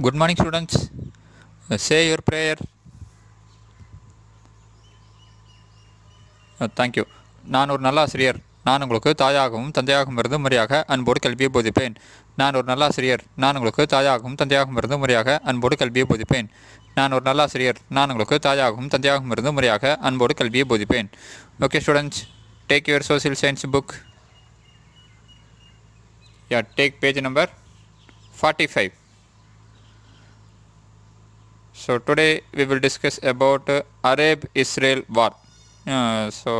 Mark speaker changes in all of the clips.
Speaker 1: Good morning, students. Say your prayer. Thank you. நான் ஒரு நல்ல ஆசிரியர். நான் உங்களுக்கு தாயாகவும் தந்தையாகவும் இருந்து முறையாக அன்போடு கல்வியை போதிப்பேன். நான் ஒரு நல்ல ஆசிரியர். நான் உங்களுக்கு தாயாகவும் தந்தையாகவும் இருந்து முறையாக அன்போடு கல்வியை போதிப்பேன். நான் ஒரு நல்ல ஆசிரியர். நான் உங்களுக்கு தாயாகவும் தந்தையாகவும் இருந்து முறையாக அன்போடு கல்வியை போதிப்பேன். Okay, students, take your social science book. Yeah, take page number 45. So today we will discuss about Arab-Israel war. So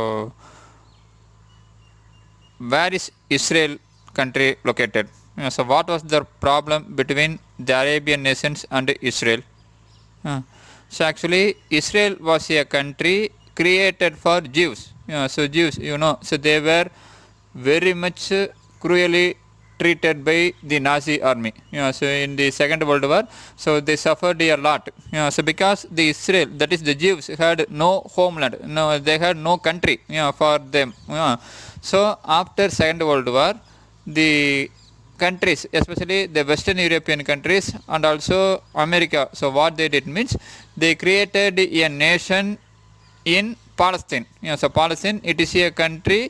Speaker 1: where is Israel country located? So what was the problem between the Arabian nations and Israel? So actually Israel was a country created for Jews. So Jews, so they were very much cruelly treated by the Nazi army. So in the Second World War, so they suffered a lot. So because the Israel, that is the Jews, had no homeland, they had no country, for them. So after Second World War, the countries, especially the Western European countries and also America, so what they did means they created a nation in Palestine. So Palestine, it is a country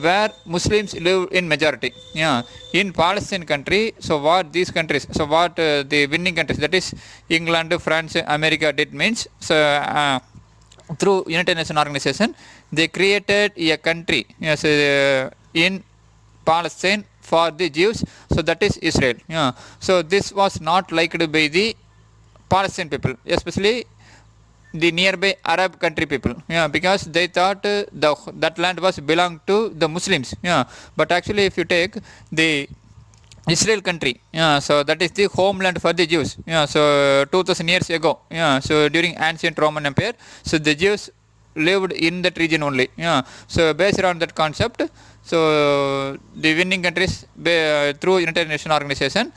Speaker 1: where Muslims live in majority. In Palestine country, so what these countries, so what the winning countries, that is England, France, America did means, so through United Nations organization, they created a country, in Palestine for the Jews, so that is Israel. So this was not liked by the Palestinian people, especially the nearby Arab country people, because they thought that land was belonged to the Muslims. But actually if you take the Israel country, so that is the homeland for the Jews. So 2000 years ago, so during ancient Roman Empire, so the Jews lived in that region only. So based on that concept, so the winning countries, through United Nations organization,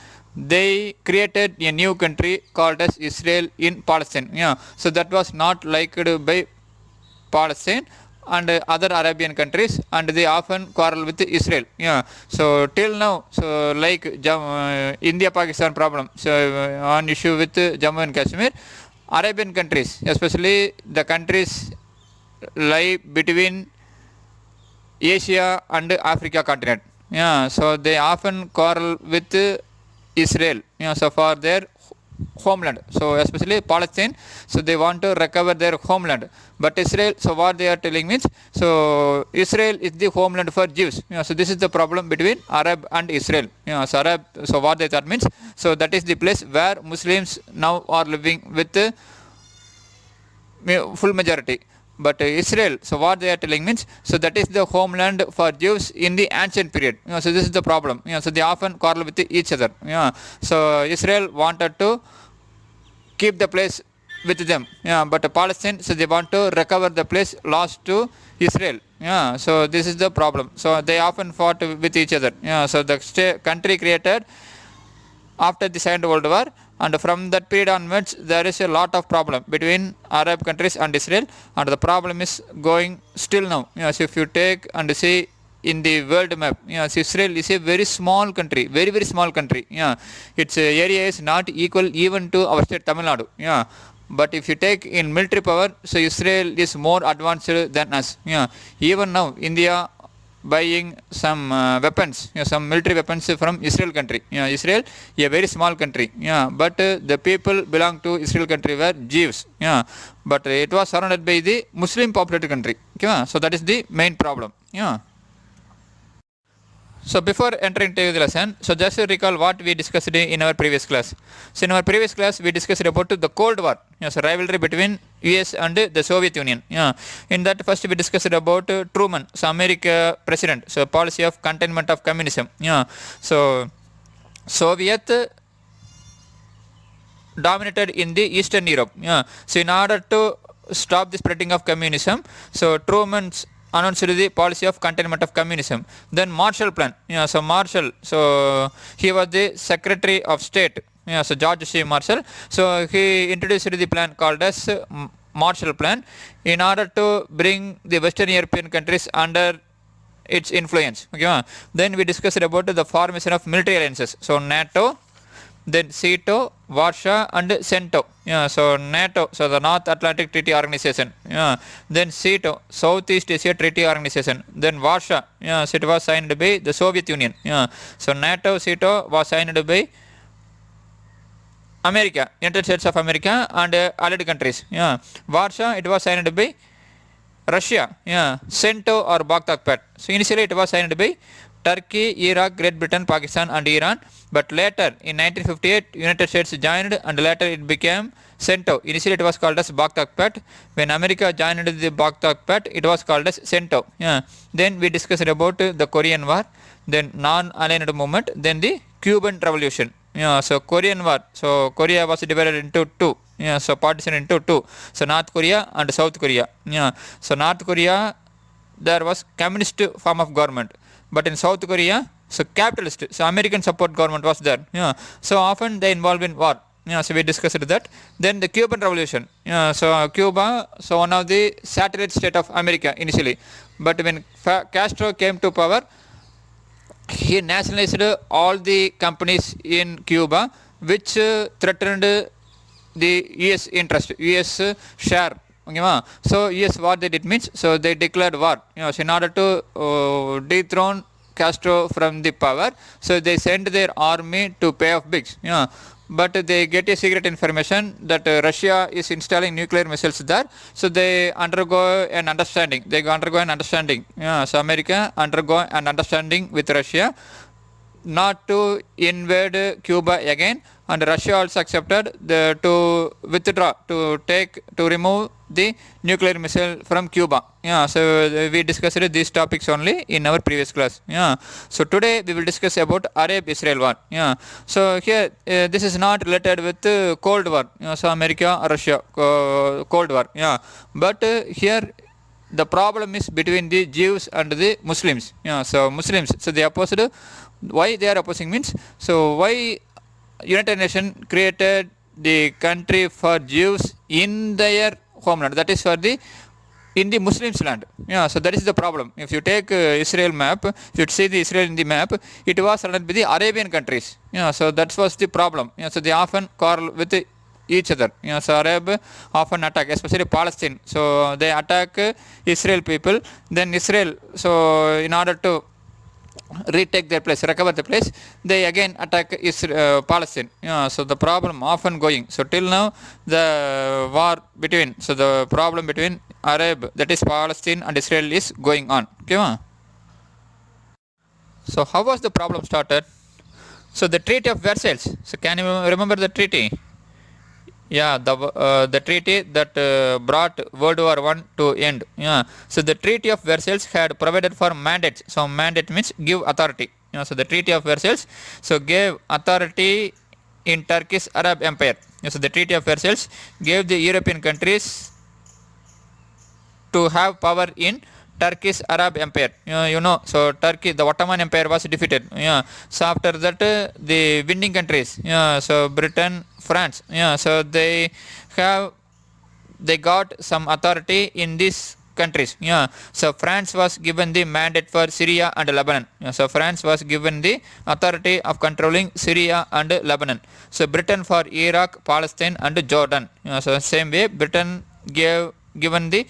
Speaker 1: they created a new country called as Israel in Palestine. So that was not liked by Palestine and other Arabian countries, and they often quarrel with Israel. So till now, so like India Pakistan problem, so on issue with Jammu and Kashmir, Arabian countries, especially the countries lie between Asia and Africa continent, so they often quarrel with Israel, so for their homeland. So especially Palestine, so they want to recover their homeland. But Israel, so what they are telling means, so Israel is the homeland for Jews. So this is the problem between Arab and Israel. So Arab, so what they thought means, so that is the place where Muslims now are living with full majority. But Israel, so what they are telling means, so that is the homeland for Jews in the ancient period. So this is the problem. So they often quarrel with each other. So Israel wanted to keep the place with them, but Palestine, so they want to recover the place lost to Israel. So this is the problem. So they often fought with each other. So the country created after the Second World War, and from that period onwards there is a lot of problem between Arab countries and Israel, and the problem is going still now. So if you take and see in the world map, so Israel is a very small country, very very small country. Its area is not equal even to our state Tamil Nadu. But if you take in military power, so Israel is more advanced than us. Even now India buying some weapons, some military weapons from Israel country. Israel, a very small country, but the people belong to Israel country were Jews. But it was surrounded by the Muslim populated country. So that is the main problem. So before entering into the lesson, so just to recall what we discussed in our previous class. So in our previous class we discussed about the Cold War, so rivalry between US and the Soviet Union. In that first we discussed about Truman, so America president, so policy of containment of communism. So Soviet dominated in the Eastern Europe. So in order to stop the spreading of communism, so Truman's announced the policy of containment of communism. Then Marshall Plan. So Marshall, so he was the Secretary of State. So George C. Marshall. So he introduced the plan called as Marshall Plan in order to bring the Western European countries under its influence. Then we discussed about the formation of military alliances. So NATO, then SEATO, Warsaw and CENTO. So NATO, so the North Atlantic Treaty Organization. Then SEATO, Southeast Asia Treaty Organization. Then Warsaw, so it was signed by the Soviet Union. So NATO, SEATO was signed by America, United States of America and allied countries. Warsaw, it was signed by Russia. CENTO or Baghdad Pact. So initially it was signed by Turkey, Iraq, Great Britain, Pakistan and Iran. But later in 1958 United States joined and later it became CENTO. Initially it was called as Baghdad Pact. When America joined the Baghdad Pact, it was called as CENTO. Then we discussed about the Korean War, then non-aligned movement, then the Cuban Revolution. So Korean War. So Korea was divided into two. So partition into two. So North Korea and South Korea. So North Korea, there was communist form of government, but in South Korea, so capitalist, so American support government was there. So often they involved in war. So we discussed that. Then the Cuban Revolution. So Cuba, so one of the satellite state of America initially, but when Castro came to power, he nationalized all the companies in Cuba which threatened the US interest, US share. Okay, so US what they did means, so they declared war. So in order to dethrone Castro from the power, so they sent their army to pay off bigs. But they get a secret information that Russia is installing nuclear missiles there, so they undergo an understanding. So America undergo an understanding with Russia not to invade Cuba again, and Russia also accepted to withdraw, to remove the nuclear missile from Cuba. So we discussed these topics only in our previous class. So today we will discuss about Arab-Israel war. So here this is not related with Cold War. So America, Russia, Cold War. But here the problem is between the Jews and the Muslims. So Muslims, so they opposed. Why they are opposing means, so why United Nations created the country for Jews in their homeland, that is for the in the Muslims land. So that is the problem. If you take Israel map, if you see the Israel in the map, it was surrounded by the Arabian countries. So that was the problem. So they often quarrel with each other. So Arab often attack, especially Palestine. So they attack Israel people. Then Israel, so in order to retake their place, recover the place, they again attack Palestine. So the problem often going. So till now the war between, so the problem between Arab, that is Palestine and Israel, is going on. Okay. So how was the problem started? So the Treaty of Versailles. So can you remember the treaty? The treaty that brought World War I to end. So the Treaty of Versailles had provided for mandates. So mandate means give authority. So the Treaty of Versailles so gave authority in Turkish Arab Empire. So the Treaty of Versailles gave the European countries to have power in Turkish Arab Empire. So Turkey, the Ottoman Empire was defeated. So after that the winning countries, so Britain, France, so they got some authority in these countries. So France was given the mandate for Syria and Lebanon. So France was given the authority of controlling Syria and Lebanon. So Britain for Iraq, Palestine and Jordan. So same way Britain given the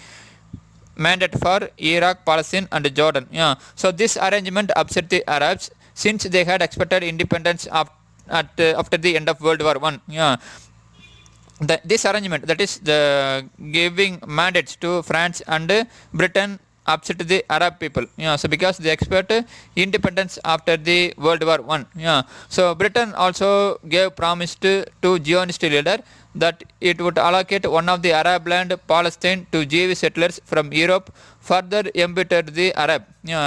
Speaker 1: mandate for Iraq, Palestine and Jordan. So this arrangement upset the Arabs since they had expected independence after the end of World War I. This arrangement, that is the giving mandates to France and Britain, upset the Arab people. So because they expect independence after the World War I. So Britain also gave promise to Zionist leader that it would allocate one of the Arab land, Palestine, to Jewish settlers from Europe, further embittered the Arab.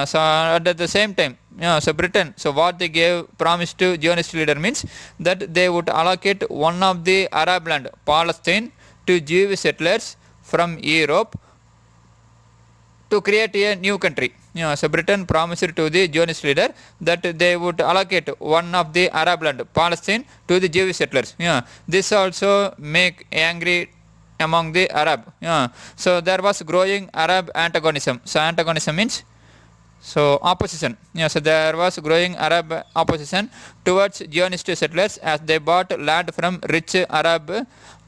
Speaker 1: So at the same time, so Britain, so what they gave promise to Zionist leader means that they would allocate one of the Arab land, Palestine, to Jewish settlers from Europe to create a new country. So Britain promised to the Zionist leader that they would allocate one of the Arab land, Palestine, to the Jewish settlers. This also make angry among the Arab. So there was growing Arab antagonism. So antagonism means So opposition. So there was growing Arab opposition towards Zionist settlers as they bought land from rich Arab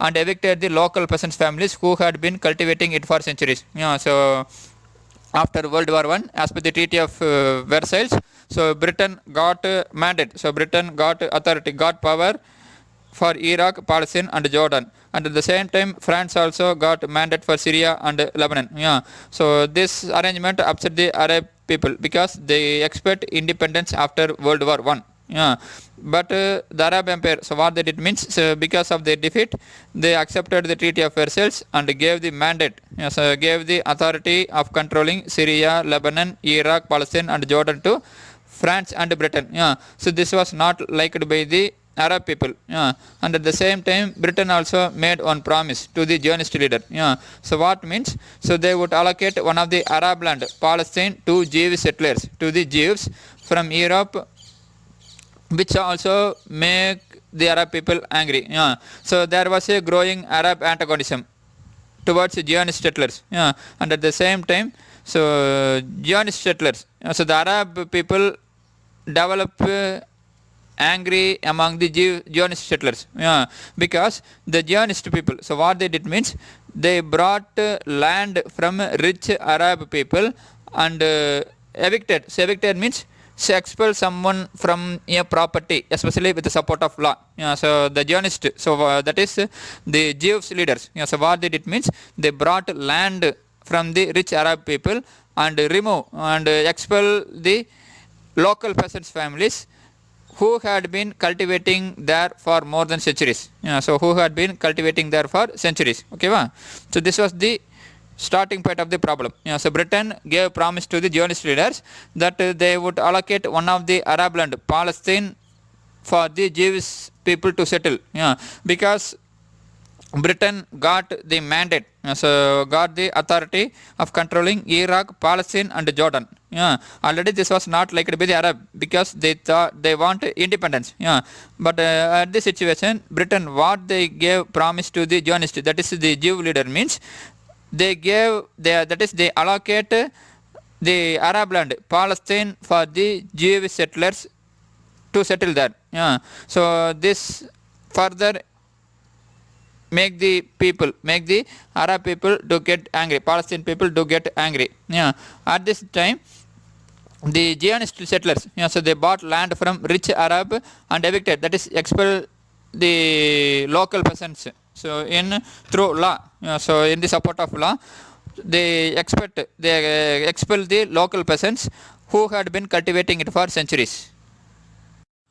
Speaker 1: and evicted the local peasants families who had been cultivating it for centuries. So after World War One, as per the Treaty of Versailles, so Britain got mandate. So Britain got authority, got power for Iraq, Palestine, and Jordan. And at the same time, France also got mandate for Syria and Lebanon. So this arrangement upset the Arab people because they expect independence after World War One. But the Arab Empire. So what that it means? So because of their defeat, they accepted the Treaty of Versailles and gave the mandate. So gave the authority of controlling Syria, Lebanon, Iraq, Palestine, and Jordan to France and Britain. So this was not liked by the Arab people. And at the same time, Britain also made one promise to the Zionist leader. So what means? So they would allocate one of the Arab land, Palestine, to Jewish settlers, to the Jews from Europe, which also make the Arab people angry. So there was a growing Arab antagonism towards Zionist settlers. And at the same time, so Zionist settlers, so the Arab people develop angry among the Zionist settlers, because the Zionist people, so what they did means they brought land from rich Arab people and evicted. So evicted means so expel someone from a property, especially with the support of law. So the Zionist, so that is the Jewish leaders. So what they did means they brought land from the rich Arab people and remove and expel the local peasants families who had been cultivating there for more than centuries. So who had been cultivating there for centuries. Okay, so this was the starting point of the problem. So Britain gave promise to the Zionist leaders that they would allocate one of the Arab land, Palestine, for the Jewish people to settle. Because Britain got the mandate, so got the authority of controlling Iraq, Palestine, and Jordan. Already this was not liked by the Arab because they thought they want independence. But at this situation, Britain what they gave promise to the Zionist, that is the Jew leader, means they gave that is they allocate the Arab land, Palestine, for the Jewish settlers to settle there. So this further make the Arab people to get angry, Palestinian people to get angry. At this time, the Zionist settlers, so they bought land from rich Arab and evicted, that is expel the local peasants. So through law, so in the support of law, they expel the local peasants who had been cultivating it for centuries.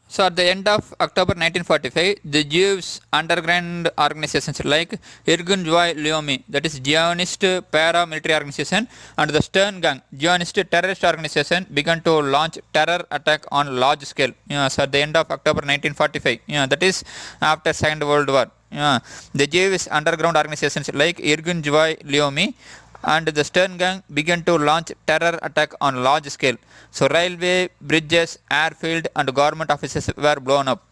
Speaker 1: So at the end of October 1945, the Jews underground organizations like Irgun Zwi Leumi, that is Zionist paramilitary organization, and the Stern Gang, Zionist terrorist organization, began to launch terror attack on large scale. So at the end of October 1945, that is after Second World War. The Jewish underground organizations like Irgun Zwi Leumi and the Stern Gang began to launch terror attack on large scale. So railway, bridges, airfield, and government offices were blown up.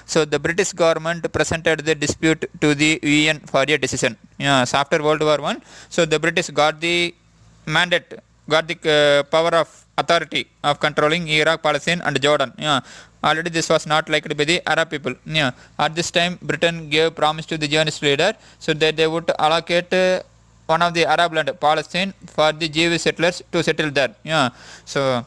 Speaker 1: So the British government presented the dispute to the UN for a decision. So after World War One, so the British got the mandate, got the power of authority of controlling Iraq, Palestine, and Jordan. Already this was not liked by the Arab people. At this time, Britain gave promise to the Zionist leader so that they would allocate one of the Arab land, Palestine, for the Jewish settlers to settle there. So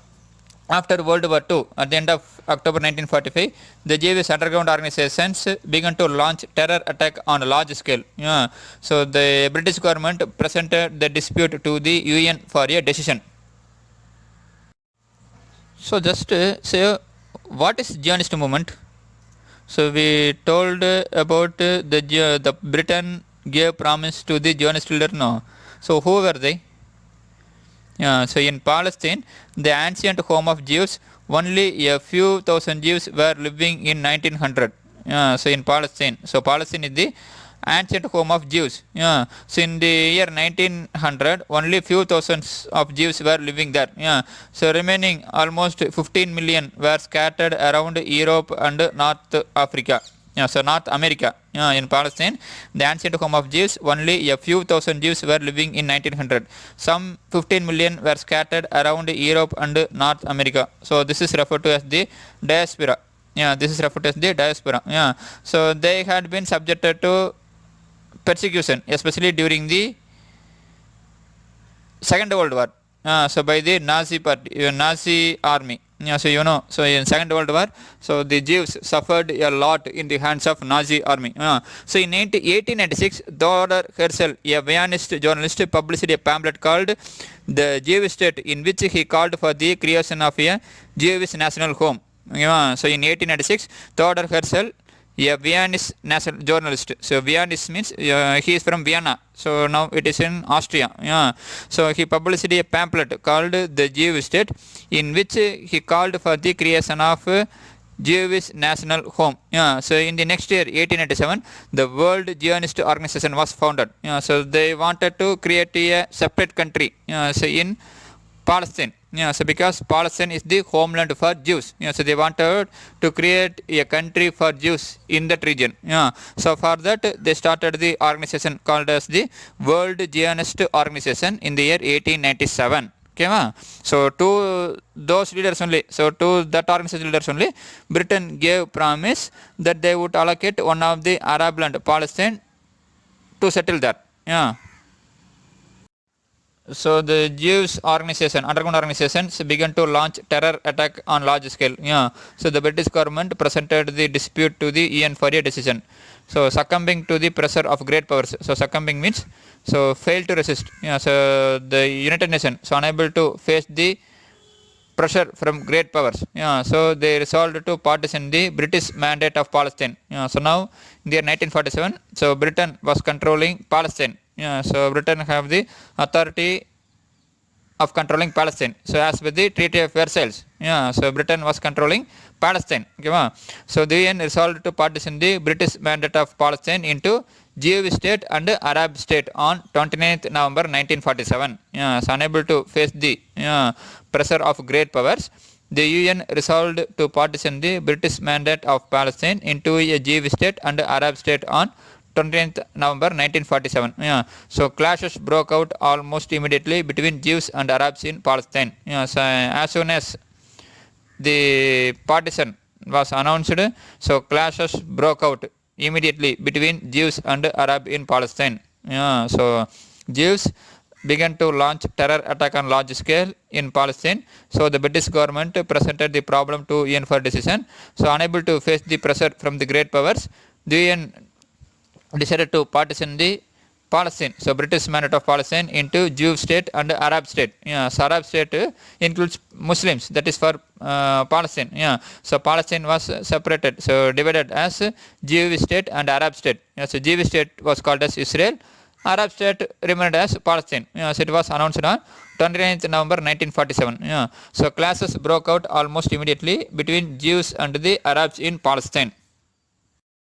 Speaker 1: after World War II, at the end of October 1945, the Jewish underground organizations began to launch terror attack on a large scale. So the British government presented the dispute to the UN for a decision. So just say, what is Zionist movement? So we told about the Britain gave promise to the Zionist leader. No. So who were they? So in Palestine, the ancient home of Jews, only a few thousand Jews were living in 1900. So in Palestine, so Palestine is the ancient home of Jews. So in the year 1900, only few thousands of Jews were living there. So remaining almost 15 million were scattered around Europe and North Africa. So North America, in Palestine, the ancient home of Jews, only a few thousand Jews were living in 1900. Some 15 million were scattered around Europe and North America. So this is referred to as the diaspora. This is referred to as the diaspora. So they had been subjected to persecution, especially during the Second World War. So by the Nazi party, Nazi army. So in Second World War, so the Jews suffered a lot in the hands of Nazi army. So in 1896, Theodor Herzl, a Zionist journalist, published a pamphlet called The Jewish State, in which he called for the creation of a Jewish national home. So in 1896, Theodor Herzl, a Viennese national journalist. So Viennese means he is from Vienna. So now it is in Austria. So he published a pamphlet called The Jewish State, in which he called for the creation of Jewish national home. So in the next year, 1897, the World Zionist Organization was founded. So they wanted to create a separate country. So in Palestine. So because Palestine is the homeland for Jews, so they wanted to create a country for Jews in that region. So for that they started the organization called as the World Zionist Organization in the year 1897. Okay, so to those leaders only, so to that organization leaders only, Britain gave promise that they would allocate one of the Arab land, Palestine, to settle there. So the Jews organization, underground organizations, began to launch terror attack on large scale. So the British government presented the dispute to the UN for a decision. So succumbing to the pressure of great powers. So succumbing means so fail to resist. So the United Nations, so unable to face the pressure from great powers. So they resolved to partition the British mandate of Palestine. So now in the year 1947, so Britain was controlling Palestine. So Britain have the authority of controlling Palestine. So as with the Treaty of Versailles, so Britain was controlling Palestine. Okay, so the UN resolved to partition the British mandate of Palestine into Jewish state and Arab state on 29th November 1947. So unable to face the pressure of great powers, the UN resolved to partition the British mandate of Palestine into a Jewish state and Arab state on 20th November 1947. So clashes broke out almost immediately between Jews and Arabs in Palestine. So as soon as the partition was announced, so clashes broke out immediately between Jews and Arab in Palestine. So Jews began to launch terror attack on large scale in Palestine. So the British government presented the problem to UN for decision. So unable to face the pressure from the great powers, the UN decided to partition the Palestine, so British mandate of Palestine, into Jewish state and Arab state. So Arab state includes Muslims, that is for Palestine. So Palestine was separated, so divided as Jewish state and Arab state. So Jewish state was called as Israel, Arab state remained as Palestine. So it was announced on 29th November 1947. So clashes broke out almost immediately between Jews and the Arabs in Palestine.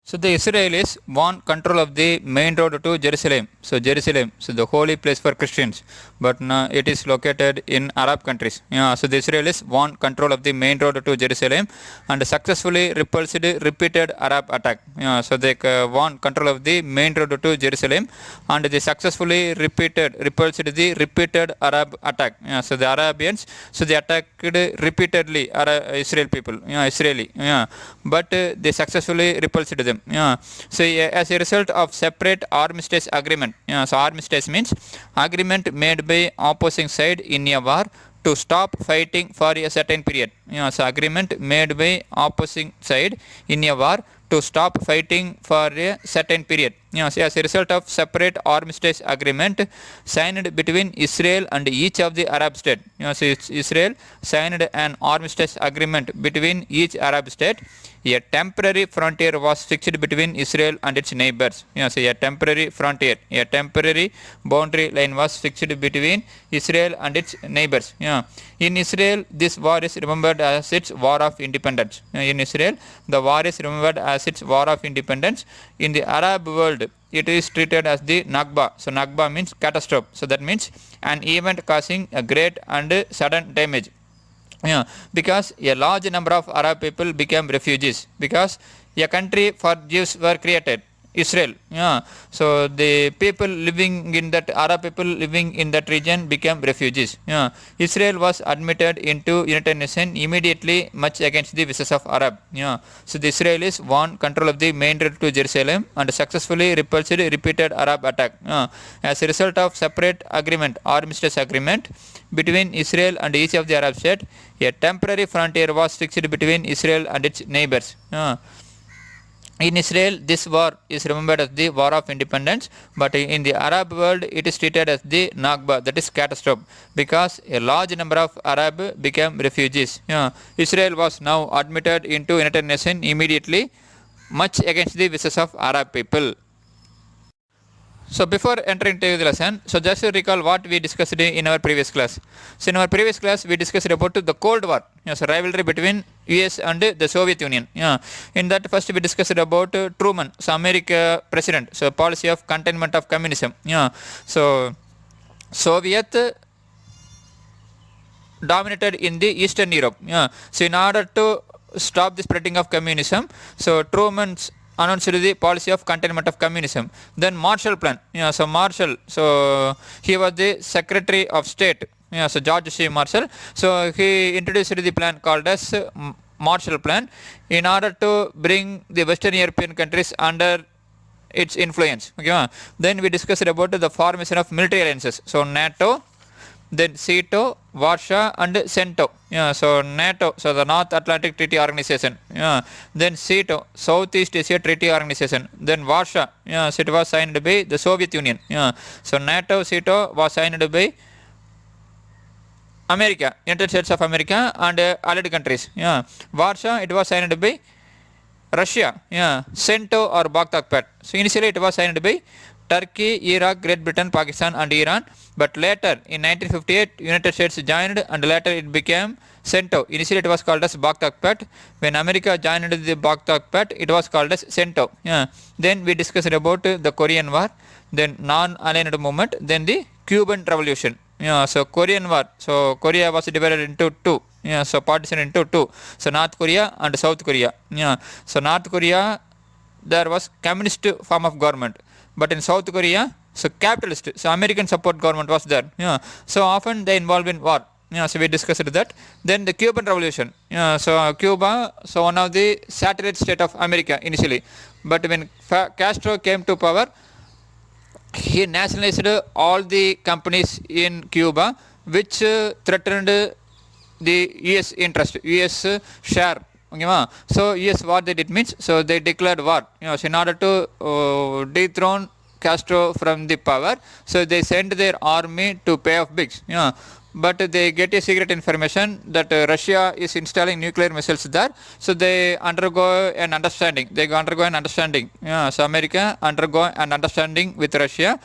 Speaker 1: So the Israelis want control of the main road to Jerusalem. So Jerusalem, so the holy place for Christians, but now it is located in Arab countries. So the Israelis want control of the main road to Jerusalem and successfully repulsed repeated Arab attack. So they want control of the main road to Jerusalem and they successfully repulsed the repeated Arab attack. So the Arabians, so they attacked repeatedly Israel people, Israeli, but they successfully repulsed them. So as a result of separate armistice agreement, so armistice means agreement made by opposing side in a war to stop fighting for a certain period. So agreement made by opposing side in a war to stop fighting for a certain period. So as a result of separate armistice agreement signed between Israel and each of the Arab state. So Israel signed an armistice agreement between each Arab state. A temporary frontier was fixed between Israel and its neighbors. So a temporary frontier, a temporary boundary line was fixed between Israel and its neighbors. In Israel, this war is remembered as its War of Independence. In Israel, the war is remembered as its War of Independence. In the Arab world, it is treated as the Nakba. So Nakba means catastrophe. So that means an event causing a great and sudden damage. Because a large number of Arab people became refugees, because a country for Jews were created, Israel. Yeah. So the people living in that Arab people living in that region became refugees. Yeah. Israel was admitted into United Nations immediately, much against the wishes of Arab. Yeah. So the Israelis won control of the main road to Jerusalem and successfully repulsed repeated Arab attack. Yeah. As a result of separate agreement, armistice agreement between Israel and each of the Arab states, a temporary frontier was fixed between Israel and its neighbors. Yeah. In Israel, this war is remembered as the War of Independence, but in the Arab world, it is treated as the Nakba, that is catastrophe, because a large number of Arab became refugees. Yeah. Israel was now admitted into United Nations immediately, much against the wishes of Arab people. So before entering into the lesson, so just to recall what we discussed in our previous class. So in our previous class, we discussed about the Cold War, so rivalry between US and the Soviet Union. Yeah. In that first we discussed about Truman, so America president, so policy of containment of communism. Yeah. So Soviet dominated in the Eastern Europe. Yeah. So in order to stop the spreading of communism, so Truman's announced the policy of containment of communism. Then Marshall Plan. Yeah, so Marshall, so he was the Secretary of State. Yeah, so George C. Marshall. So he introduced the plan called as Marshall Plan in order to bring the Western European countries under its influence. Okay. Then we discussed about the formation of military alliances. So NATO, then SEATO, Warsaw and CENTO. Yeah, so NATO, so the North Atlantic Treaty Organization. Yeah, then SEATO, Southeast Asia Treaty Organization. Then Warsaw, yeah, so it was signed by the Soviet Union. Yeah, so NATO, SEATO was signed by America, United States of America and allied countries. Yeah, Warsaw, it was signed by Russia. Yeah, CENTO or Baghdad Pact. So initially it was signed by Turkey, Iraq, Great Britain, Pakistan and Iran, but later in 1958 United States joined and later it became CENTO. Initially it was called as Baghdad Pact. When America joined the Baghdad Pact, it was called as CENTO. Yeah. Then we discussed about the Korean War, then non-aligned movement, then the Cuban Revolution. Yeah, so Korean War, so Korea was divided into two. Yeah, so partition into two. So North Korea and South Korea. Yeah, so North Korea there was communist form of government, but in South Korea, so capitalist, so American support government was there. Yeah, so often they involved in war. Yeah, so we discussed that. Then the Cuban Revolution. Yeah, so Cuba, so one of the satellite state of America initially, but when Castro came to power, he nationalized all the companies in Cuba which threatened the US interest, US share. Okay, so US what they did means, so they declared war. So in order to dethrone Castro from the power, so they sent their army to pay off bigs. But they get a secret information that Russia is installing nuclear missiles there, so they undergo an understanding. So America undergo an understanding with Russia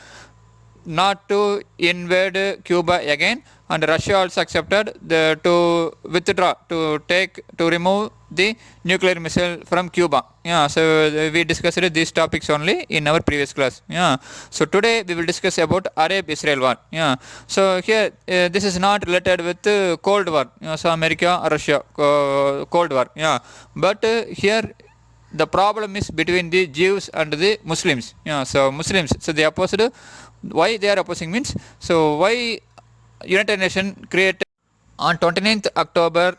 Speaker 1: not to invade Cuba again, and Russia also accepted to withdraw, to remove the nuclear missile from Cuba. So we discussed these topics only in our previous class. So today we will discuss about Arab-Israel war. So here this is not related with Cold War. So America, Russia, Cold War. But here the problem is between the Jews and the Muslims. So Muslims, so they opposed. Why they are opposing means, so why United Nations created on 29th October,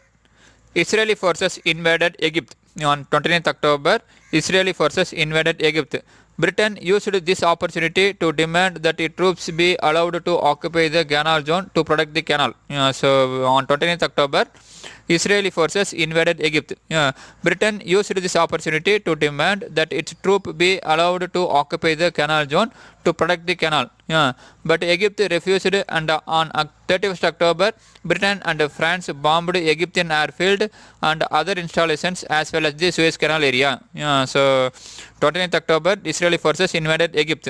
Speaker 1: Israeli forces invaded Egypt. On 29th October, Israeli forces invaded Egypt. Britain used this opportunity to demand that its troops be allowed to occupy the canal zone to protect the canal. So on 29th October, Israeli forces invaded Egypt. Britain used this opportunity to demand that its troops be allowed to occupy the canal zone to protect the canal. But Egypt refused, and on 31st October, Britain and France bombed Egyptian airfield and other installations as well as the Suez Canal area. So 29th October, Israeli forces invaded Egypt.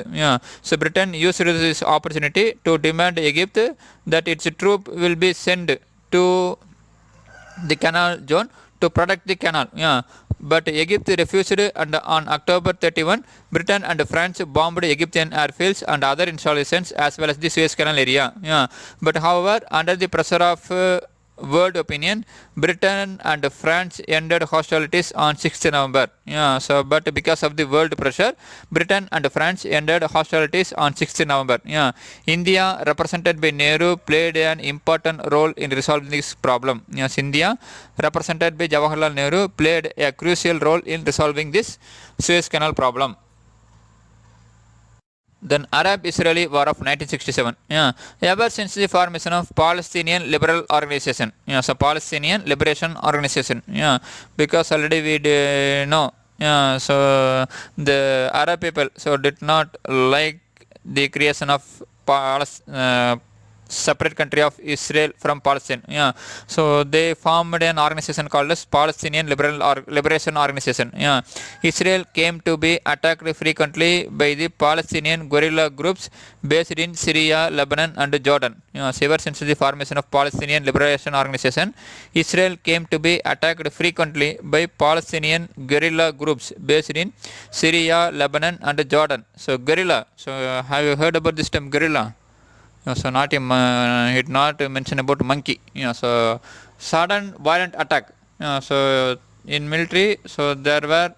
Speaker 1: So Britain used this opportunity to demand Egypt that its troops will be sent to the canal zone to protect the canal. But Egypt refused, and on October 31, Britain and France bombed Egyptian airfields and other installations as well as the Suez Canal area. But however, under the pressure of world opinion, Britain and France ended hostilities on 6th November. Yeah, so but because of the world pressure, Britain and France ended hostilities on 6th November. Yeah, India, represented by Nehru, played an important role in resolving this problem. Yes, India, represented by Jawaharlal Nehru, played a crucial role in resolving this Suez Canal problem. Then Arab-Israeli War of 1967. Yeah, ever since the formation of Palestinian Liberal Organization. Yeah, so Palestinian Liberation Organization. Yeah, because already we know. Yeah, so the Arab people so did not like the creation of separate country of Israel from Palestine. Yeah, so they formed an organization called as Palestinian Liberation Organization. Yeah, Israel came to be attacked frequently by the Palestinian guerrilla groups based in Syria, Lebanon, and Jordan. Yeah, so ever since the formation of Palestinian Liberation Organization, Israel came to be attacked frequently by Palestinian guerrilla groups based in Syria, Lebanon, and Jordan. So guerrilla. So have you heard about this term guerrilla? So not it not mention about monkey. So sudden violent attack. So in military, so there were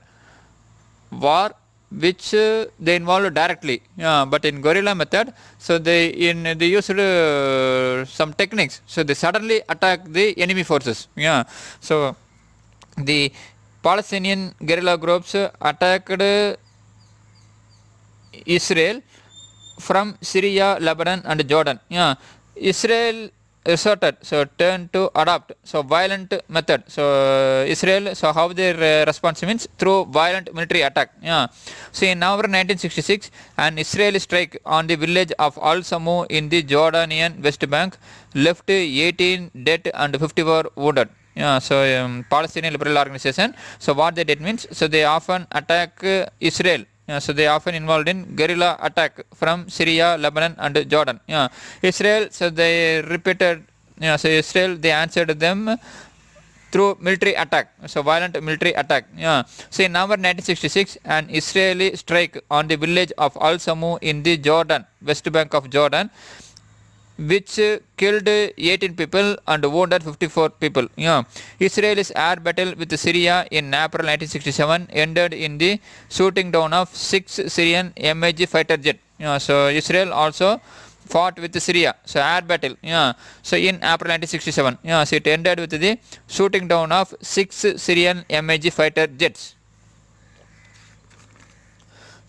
Speaker 1: war which they involved directly. But in guerrilla method, so they used some techniques. So they suddenly attack the enemy forces. So the Palestinian guerrilla groups attacked Israel from Syria, Lebanon, and Jordan. Israel resorted, so turned to adopt so violent method. So Israel, so how their response means through violent military attack. So in November 1966, an Israeli strike on the village of Al Samu in the Jordanian West Bank left 18 dead and 54 wounded. So Palestinian Liberal Organization. So what they did means, so they often attack Israel. So they often involved in guerrilla attack from Syria, Lebanon, and Jordan. Israel, so they repeated. So Israel, they answered them through military attack. So violent military attack. So in November 1966, an Israeli strike on the village of Al Samu in the Jordan, West Bank of Jordan, which killed 18 people and wounded 54 people. Israel's air battle with Syria in April 1967 ended in the shooting down of 6 Syrian MiG fighter jet. So Israel also fought with Syria. So air battle. So in April 1967, so it ended with the shooting down of 6 Syrian MiG fighter jets.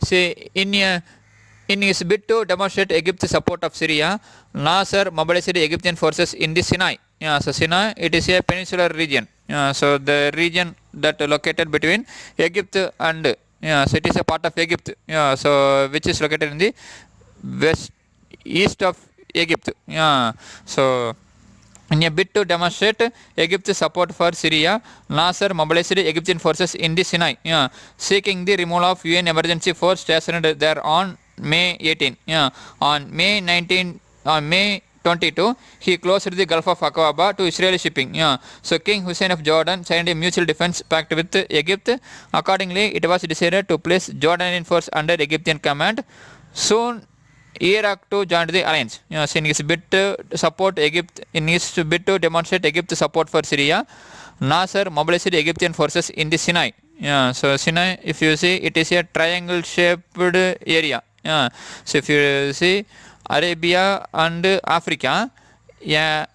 Speaker 1: See, in his bid to demonstrate Egypt's support of Syria, Nasser mobilized Egyptian forces in the Sinai. So Sinai, it is a peninsular region. So the region that located between Egypt and so it is a part of Egypt. So which is located in the east of Egypt. So in a bid to demonstrate Egypt's support for Syria, Nasser mobilized Egyptian forces in the Sinai, seeking the removal of UN emergency force stationed there on May 18. On May 22, he closed the Gulf of Aqaba to Israeli shipping. So King Hussein of Jordan signed a mutual defense pact with Egypt. Accordingly, it was decided to place Jordanian force under Egyptian command. Soon, Iraq too joined the alliance. So in his bid to support Egypt, in his bid to demonstrate Egypt's support for Syria, Nasser mobilized Egyptian forces in the Sinai. So Sinai, if you see, it is a triangle-shaped area. So if you see Arabia and Africa,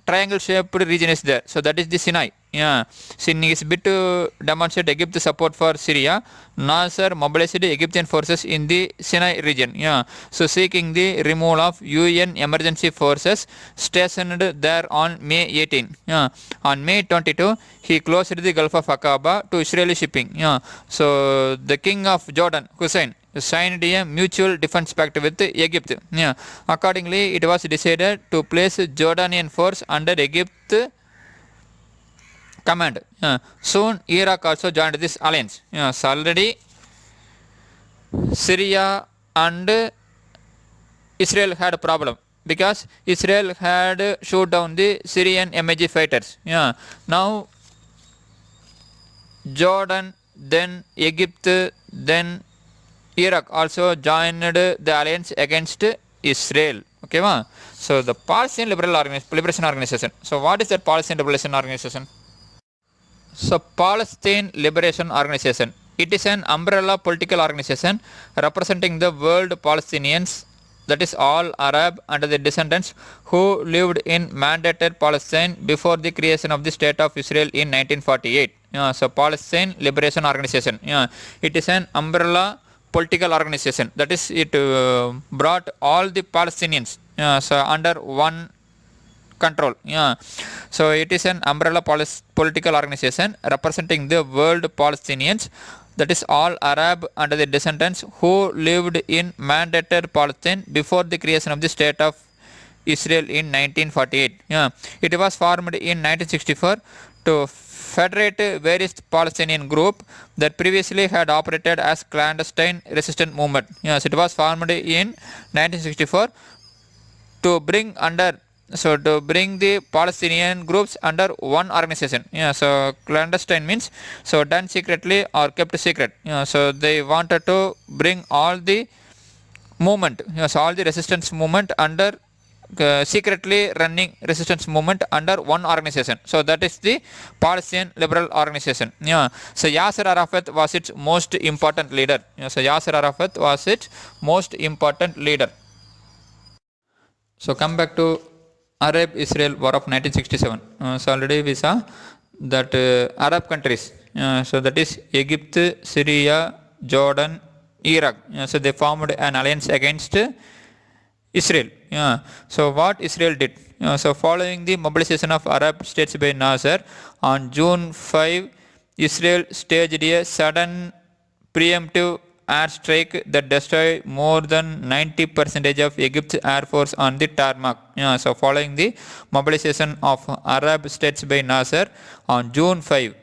Speaker 1: triangle shaped region is there. So that is the Sinai. So in his bid to demonstrate Egypt's support for Syria, Nasser mobilized Egyptian forces in the Sinai region. So seeking the removal of UN emergency forces stationed there on May 18. On May 22, he closed the Gulf of Aqaba to Israeli shipping. So the king of Jordan, Hussein, signed a mutual defense pact with Egypt. Accordingly, it was decided to place Jordanian force under Egypt command. Soon, Iraq also joined this alliance. So already Syria and Israel had a problem because Israel had shot down the Syrian MiG fighters. Now Jordan, then Egypt, then Iraq also joined the alliance against Israel. Okay, va? So the Palestinian Liberation Organization. So what is that Palestinian Liberation Organization? So Palestine Liberation Organization. It is an umbrella political organization representing the world Palestinians, that is all Arab and the descendants who lived in mandated Palestine before the creation of the state of Israel in 1948. So Palestine Liberation Organization. It is an umbrella political organization, that is it brought all the Palestinians so under one control. So it is an umbrella political organization representing the world Palestinians, that is all Arab and the descendants who lived in mandated Palestine before the creation of the state of Israel in 1948. It was formed in 1964 to federate various Palestinian group that previously had operated as clandestine resistance movement. Yes, it was formed in 1964 to bring the Palestinian groups under one organization. So clandestine means so done secretly or kept secret. So they wanted to bring all the movement, so all the resistance movement under secretly running resistance movement under one organization. So that is the Palestinian Liberal Organization. So Yasser Arafat was its most important leader. So Yasser Arafat was its most important leader. So come back to Arab-Israel War of 1967. So already we saw that Arab countries, so that is Egypt, Syria, Jordan, Iraq. So they formed an alliance against Israel. So what Israel did? So following the mobilization of Arab states by Nasser on June 5, Israel staged a sudden preemptive airstrike that destroyed more than 90% of Egypt's air force on the tarmac. So following the mobilization of Arab states by Nasser on June 5,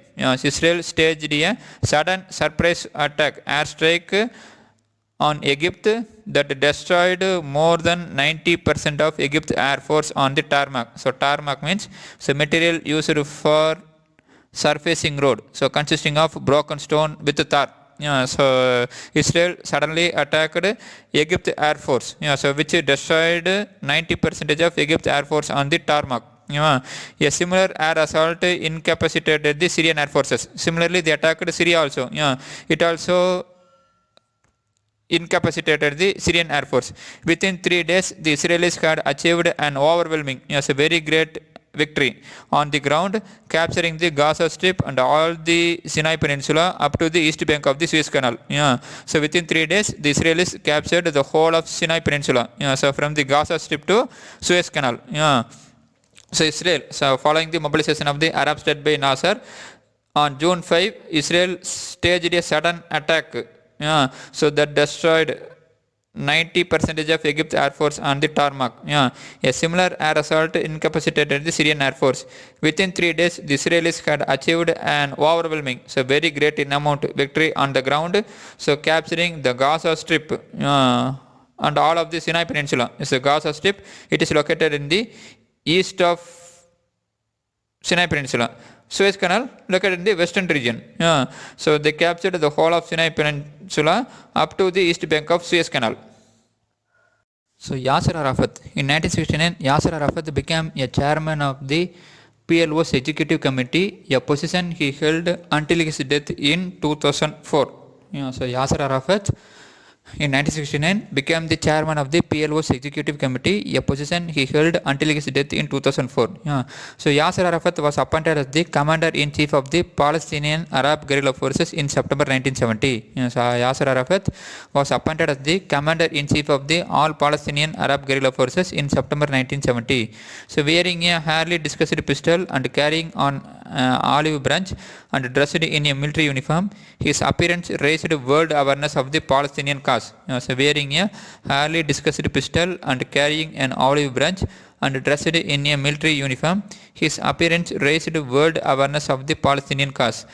Speaker 1: Israel staged a sudden surprise attack airstrike on Egypt that destroyed more than 90% of Egypt's air force on the tarmac. So tarmac means so material used for surfacing road, so consisting of broken stone with tar. So Israel suddenly attacked Egypt Air Force, so which destroyed 90% of Egypt Air Force on the tarmac. A similar air assault incapacitated the Syrian air forces. Similarly, they attacked Syria also. It also incapacitated the Syrian air force. Within 3 days, the Israelis had achieved an overwhelming, a very great victory on the ground, capturing the Gaza Strip and all the Sinai Peninsula up to the east bank of the Suez Canal. So within 3 days, the Israelis captured the whole of Sinai Peninsula. So from the Gaza Strip to Suez Canal. So Israel, so following the mobilization of the Arab state by Nasser, on June 5, Israel staged a sudden attack. So that destroyed 90% of Egypt's air force on the tarmac. A similar air assault incapacitated the Syrian air force. Within 3 days, the Israelis had achieved an overwhelming, so very great in amount victory on the ground, so capturing the Gaza Strip and all of the Sinai Peninsula. So Gaza Strip, it is located in the east of Sinai Peninsula. Suez Canal located in the western region. So they captured the whole of Sinai Peninsula up to the east bank of Suez Canal. So Yasser Arafat, in 1969, Yasser Arafat became a chairman of the PLO's executive committee, a position he held until his death in 2004. So Yasser Arafat in 1969 became the chairman of the PLO's executive committee, a position he held until his death in 2004. So Yasser Arafat was appointed as the commander-in-chief of the Palestinian Arab guerrilla forces in September 1970. So Yasser Arafat was appointed as the commander-in-chief of the all-Palestinian Arab guerrilla forces in September 1970. So wearing a Harley discussed pistol and carrying on olive branch and dressed in a military uniform, his appearance raised world awareness of the Palestinian cause. So wearing a Harley discussed pistol and carrying an olive branch and dressed in a military uniform, his appearance raised world awareness of the Palestinian cause.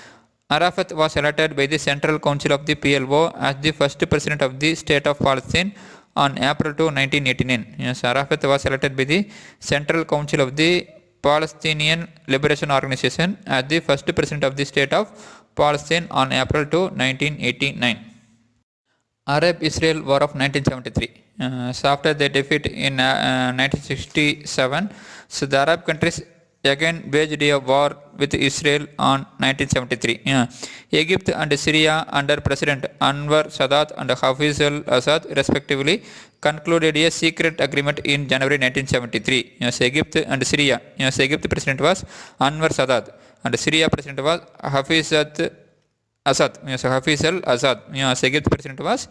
Speaker 1: Arafat was elected by the Central Council of the PLO as the first president of the State of Palestine on April 2, 1989. Yes, Arafat was elected by the Central Council of the Palestinian Liberation Organization as the first president of the State of Palestine on April 2, 1989. Arab-Israel War of 1973. So after the defeat in 1967, so the Arab countries again waged a war with Israel on 1973. Egypt and Syria under President Anwar Sadat and Hafiz al-Assad respectively concluded a secret agreement in January 1973. So Egypt and Syria. So Egypt president was Anwar Sadat and Syria president was Hafiz Assad. So Hafiz al-Assad. Egypt president was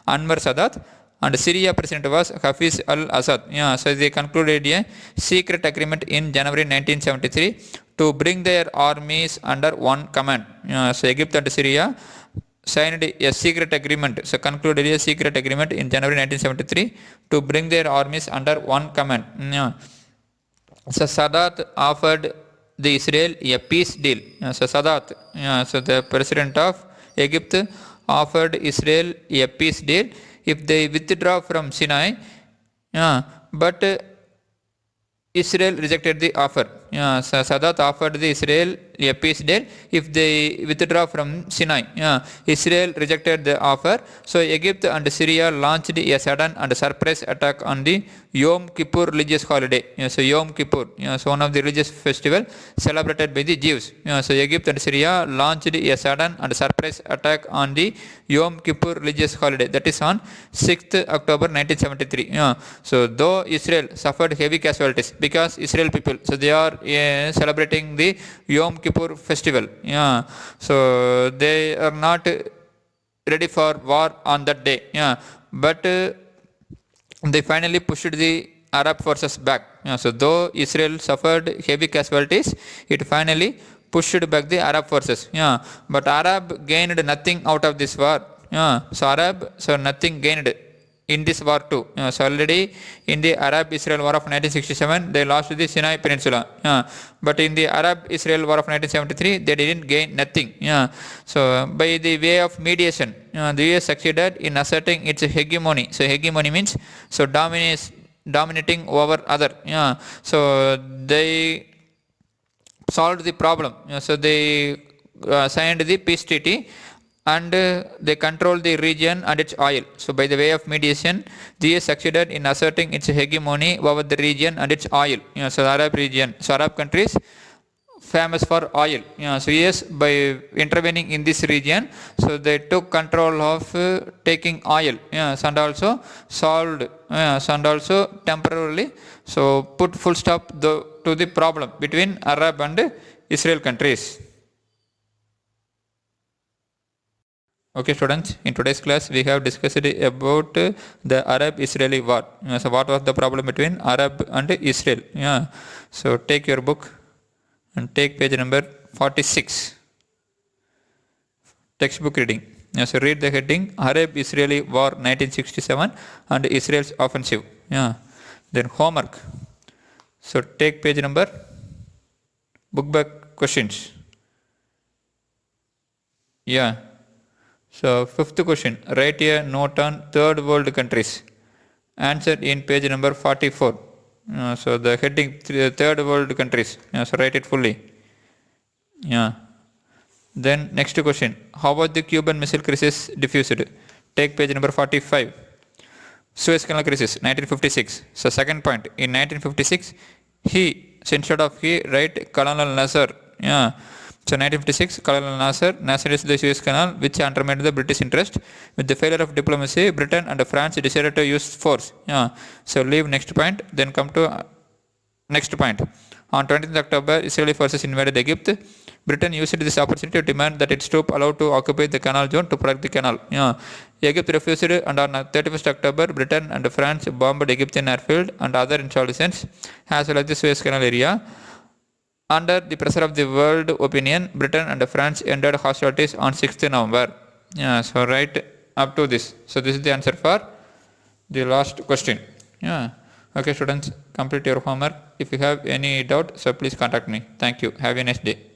Speaker 1: Anwar Sadat and Syria president was Hafiz al-Assad. So they concluded a secret agreement in January 1973 to bring their armies under one command. So Egypt and Syria signed a secret agreement. So concluded a secret agreement in January 1973 to bring their armies under one command. So Sadat offered the Israel a peace deal. So Sadat, so the president of Egypt offered Israel a peace deal if they withdraw from Sinai, but Israel rejected the offer. So Sadat offered the Israel a peace deal if they withdraw from Sinai. Israel rejected the offer. So Egypt and Syria launched a sudden and surprise attack on the Yom Kippur religious holiday. So Yom Kippur, so one of the religious festival celebrated by the Jews. So Egypt and Syria launched a sudden and surprise attack on the Yom Kippur religious holiday. That is on 6th October 1973. So though Israel suffered heavy casualties because Israel people, so they are celebrating the Yom Kippur festival. So they are not ready for war on that day. But they finally pushed the Arab forces back. So though Israel suffered heavy casualties, it finally pushed back the Arab forces. But Arab gained nothing out of this war. So nothing gained in this war too. So already in the Arab-Israel War of 1967, they lost the Sinai Peninsula. But in the Arab-Israel War of 1973, they didn't gain nothing. So by the way of mediation, the US succeeded in asserting its hegemony. So hegemony means so dominating over other. So they solved the problem. So they signed the peace treaty and they control the region and its oil. So by the way of mediation, the US succeeded in asserting its hegemony over the region and its oil. So the Arab region, so Arab countries famous for oil. So US by intervening in this region, so they took control of taking oil. And also solved, and also temporarily, so put full stop to the problem between Arab and Israel countries. Okay students, in today's class we have discussed about the Arab-Israeli war. So what was the problem between Arab and Israel? So take your book and take page number 46. Textbook reading. So read the heading Arab-Israeli War 1967 and Israel's offensive. Then homework. So take page number, book back questions. So fifth question, write a note on third world countries. Answer in page number 44. So the heading third world countries. So write it fully. Then next question, how was the Cuban Missile Crisis diffused? Take page number 45. Suez Canal Crisis 1956. So second point, in 1956 he, so instead of he, write Colonel Nasser. So 1956, Colonel Nasser nationalized the Suez Canal, which undermined the British interest. With the failure of diplomacy, Britain and France decided to use force. So leave next point, then come to next point. On 20th October, Israeli forces invaded Egypt. Britain used this opportunity to demand that its troops allowed to occupy the canal zone to protect the canal. Egypt refused, and on 31st October, Britain and France bombed Egyptian airfield and other installations as well as the Suez Canal area. Under the pressure of the world opinion, Britain and France ended hostilities on 6th November. So write up to this. So this is the answer for the last question. Okay students, complete your homework. If you have any doubt, so please contact me. Thank you. Have a nice day.